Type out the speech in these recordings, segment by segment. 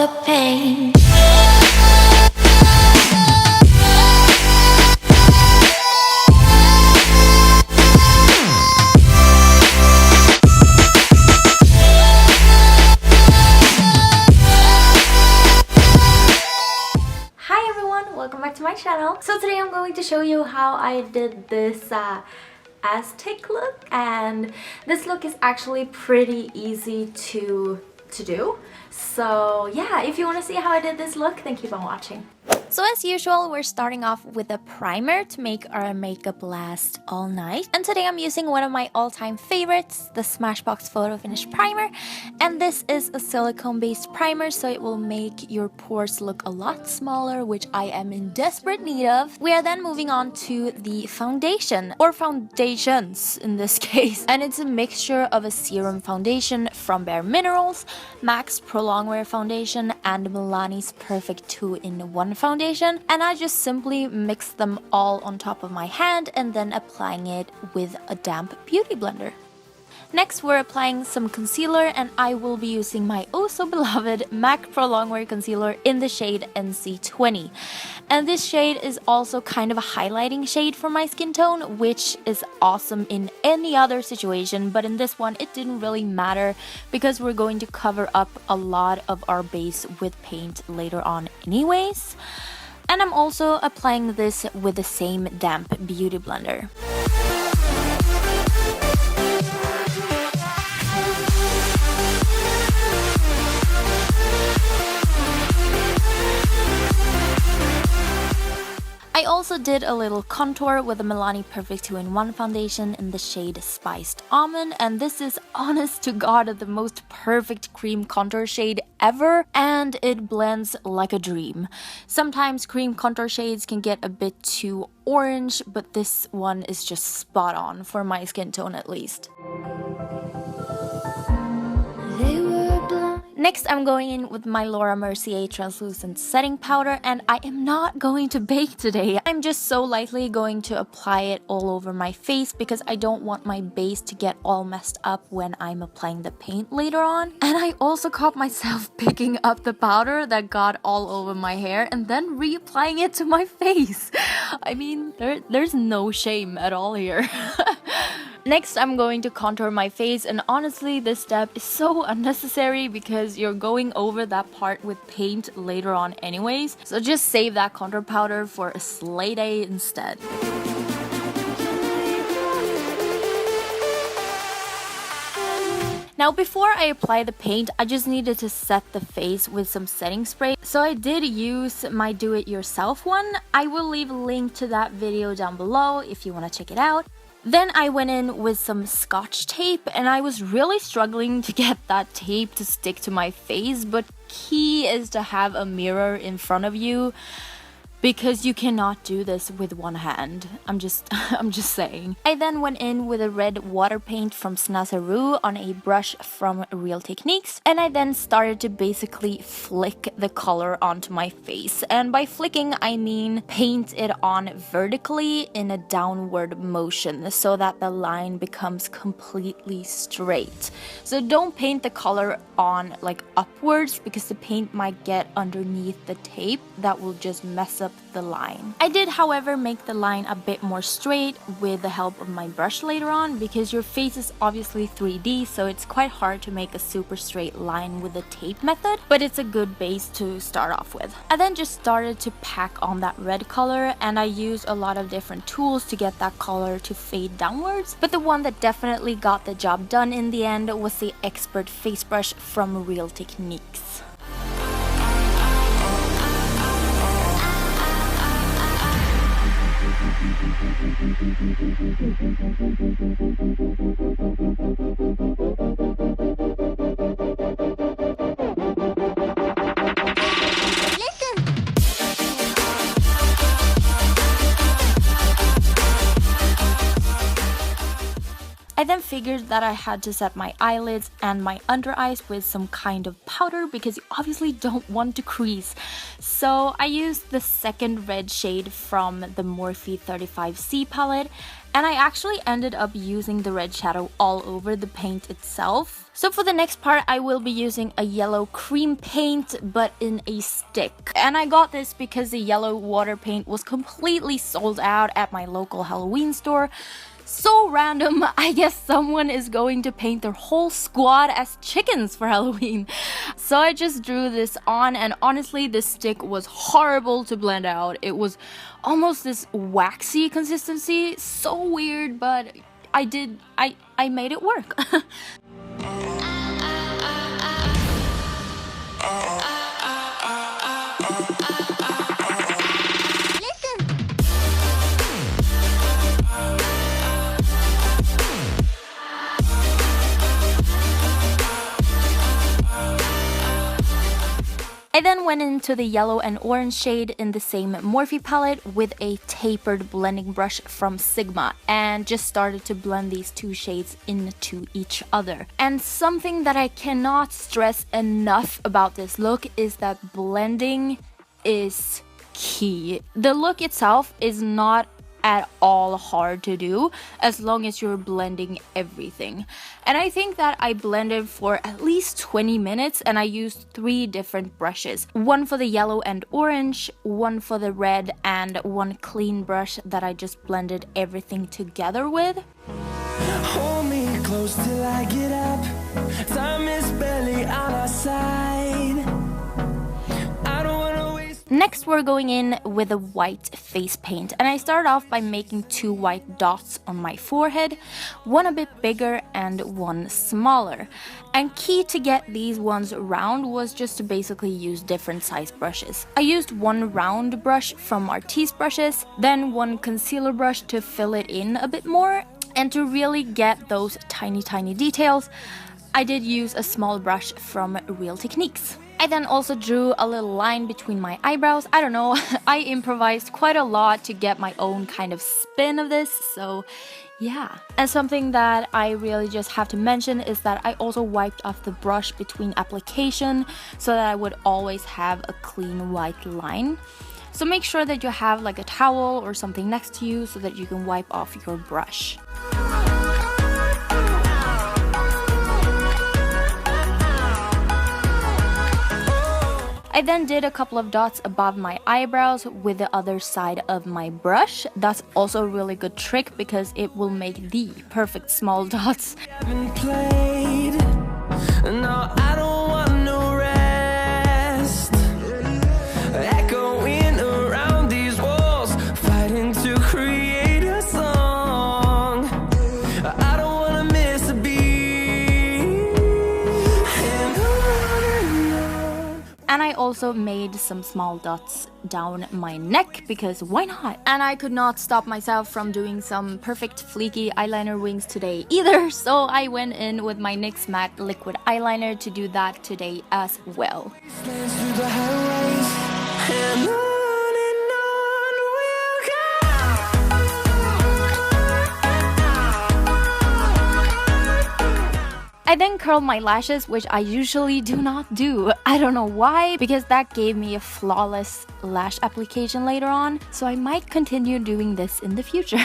the pain. Welcome back to my channel. So today I'm going to show you how I did this AZTEC look, and this look is actually pretty easy to do. So yeah, if you want to see how I did this look, then keep on watching. So as usual, we're starting off with a primer to make our makeup last all night. And today I'm using one of my all-time favorites, the Smashbox Photo Finish Primer. And this is a silicone-based primer, so it will make your pores look a lot smaller, which I am in desperate need of. We are then moving on to the foundation, or foundations in this case. And it's a mixture of a serum foundation from Bare Minerals, MAC's Pro Longwear Foundation, and Milani's Perfect 2-in-1 Foundation. And I just simply mix them all on top of my hand and then applying it with a damp beauty blender. Next, we're applying some concealer, and I will be using my oh so beloved MAC Pro Longwear Concealer in the shade NC20. And this shade is also kind of a highlighting shade for my skin tone, which is awesome in any other situation, but in this one it didn't really matter because we're going to cover up a lot of our base with paint later on anyways. And I'm also applying this with the same damp beauty blender. I also did a little contour with the Milani Perfect 2-in-1 foundation in the shade Spiced Almond, and this is honest to god the most perfect cream contour shade ever, and it blends like a dream. Sometimes cream contour shades can get a bit too orange, but this one is just spot on for my skin tone at least. Next, I'm going in with my Laura Mercier translucent setting powder, and I am not going to bake today. I'm just so lightly going to apply it all over my face because I don't want my base to get all messed up when I'm applying the paint later on. And I also caught myself picking up the powder that got all over my hair and then reapplying it to my face. I mean, there's no shame at all here. Next, I'm going to contour my face, and honestly, this step is so unnecessary because you're going over that part with paint later on anyways, so just save that contour powder for a slay day instead. Now, before I apply the paint, I just needed to set the face with some setting spray. So I did use my do-it-yourself one. I will leave a link to that video down below if you want to check it out. Then I went in with some Scotch tape, and I was really struggling to get that tape to stick to my face, but key is to have a mirror in front of you, because you cannot do this with one hand. I'm just saying. I then went in with a red water paint from Snazaroo on a brush from Real Techniques, and I then started to basically flick the color onto my face. And by flicking, I mean paint it on vertically in a downward motion so that the line becomes completely straight. So don't paint the color on like upwards, because the paint might get underneath the tape. That will just mess up the line. I did, however, make the line a bit more straight with the help of my brush later on, because your face is obviously 3D, so it's quite hard to make a super straight line with the tape method, but it's a good base to start off with. I then just started to pack on that red color, and I used a lot of different tools to get that color to fade downwards, but the one that definitely got the job done in the end was the Expert Face Brush from Real Techniques. I then figured that I had to set my eyelids and my under eyes with some kind of powder because you obviously don't want to crease. So I used the second red shade from the Morphe 35C palette, and I actually ended up using the red shadow all over the paint itself. So for the next part, I will be using a yellow cream paint, but in a stick. And I got this because the yellow water paint was completely sold out at my local Halloween store. So random, I guess someone is going to paint their whole squad as chickens for Halloween. So I just drew this on, and honestly this stick was horrible to blend out. It was almost this waxy consistency, so weird, but I made it work. I then went into the yellow and orange shade in the same Morphe palette with a tapered blending brush from Sigma and just started to blend these two shades into each other. And something that I cannot stress enough about this look is that blending is key. The look itself is not at all hard to do as long as you're blending everything. And I think that I blended for at least 20 minutes and I used 3 different brushes. One for the yellow and orange, one for the red, and one clean brush that I just blended everything together with. Hold me close till I get up. Time is barely on our side. Next, we're going in with a white face paint, and I started off by making 2 white dots on my forehead, one a bit bigger and one smaller. And key to get these ones round was just to basically use different size brushes. I used one round brush from Artiste brushes, then one concealer brush to fill it in a bit more, and to really get those tiny details, I did use a small brush from Real Techniques. I then also drew a little line between my eyebrows. I don't know, I improvised quite a lot to get my own kind of spin of this, so yeah. And something that I really just have to mention is that I also wiped off the brush between application so that I would always have a clean white line. So make sure that you have like a towel or something next to you so that you can wipe off your brush. I then did a couple of dots above my eyebrows with the other side of my brush. That's also a really good trick because it will make the perfect small dots. No, I don't want no rest. Echoing around these walls, fighting to create a song. I don't wanna miss a beat. And I also made some small dots down my neck because why not? And I could not stop myself from doing some perfect fleeky eyeliner wings today either, so I went in with my NYX matte liquid eyeliner to do that today as well. I then curled my lashes, which I usually do not do. I don't know why, because that gave me a flawless lash application later on, so I might continue doing this in the future.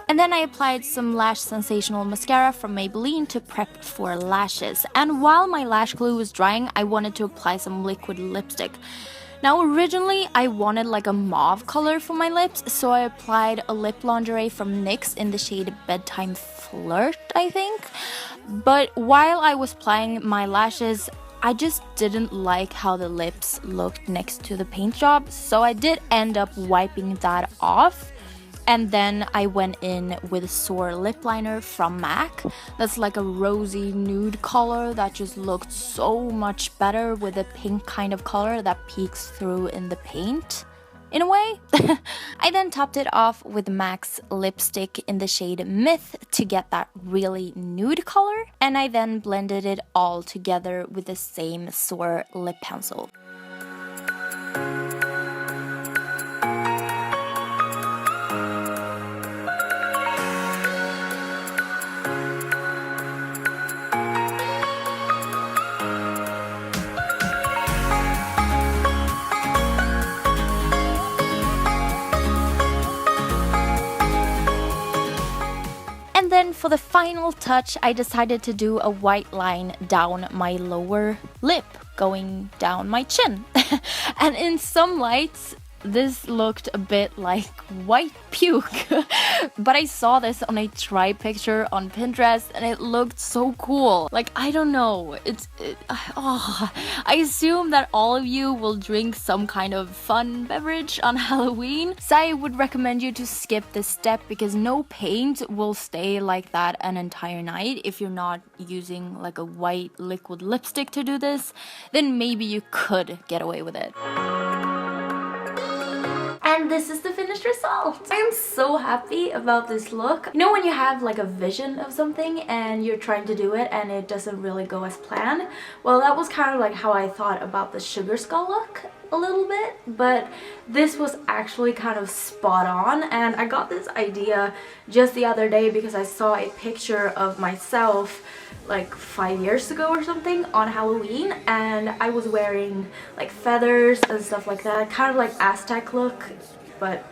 And then I applied some Lash Sensational mascara from Maybelline to prep for lashes. And while my lash glue was drying, I wanted to apply some liquid lipstick. Now originally I wanted like a mauve color for my lips, so I applied a lip lingerie from NYX in the shade Bedtime Flirt, I think. But while I was applying my lashes, I just didn't like how the lips looked next to the paint job, so I did end up wiping that off. And then I went in with a Soar lip liner from MAC. That's like a rosy nude color that just looked so much better with a pink kind of color that peeks through in the paint, in a way. I then topped it off with MAC's lipstick in the shade Myth to get that really nude color. And I then blended it all together with the same Soar lip pencil. And then for the final touch, I decided to do a white line down my lower lip, going down my chin. And in some lights, this looked a bit like white puke. But I saw this on a try picture on Pinterest and it looked so cool. Like, I don't know, I assume that all of you will drink some kind of fun beverage on Halloween, so I would recommend you to skip this step because no paint will stay like that an entire night. If you're not using like a white liquid lipstick to do this, then maybe you could get away with it. And this is the finished result. I am so happy about this look. You know when you have like a vision of something and you're trying to do it and it doesn't really go as planned? Well, that was kind of like how I thought about the sugar skull look a little bit, but this was actually kind of spot on. And I got this idea just the other day because I saw a picture of myself like 5 years ago or something on Halloween, and I was wearing like feathers and stuff like that, kind of like AZTEC look, but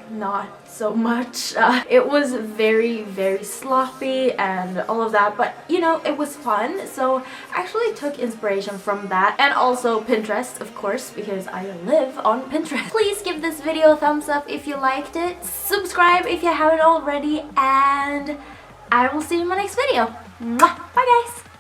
not so much. It was very sloppy and all of that, but you know, it was fun, so I actually took inspiration from that, and also Pinterest, of course, because I live on Pinterest. Please give this video a thumbs up if you liked it, subscribe if you haven't already, and I will see you in my next video. Mwah! Bye guys!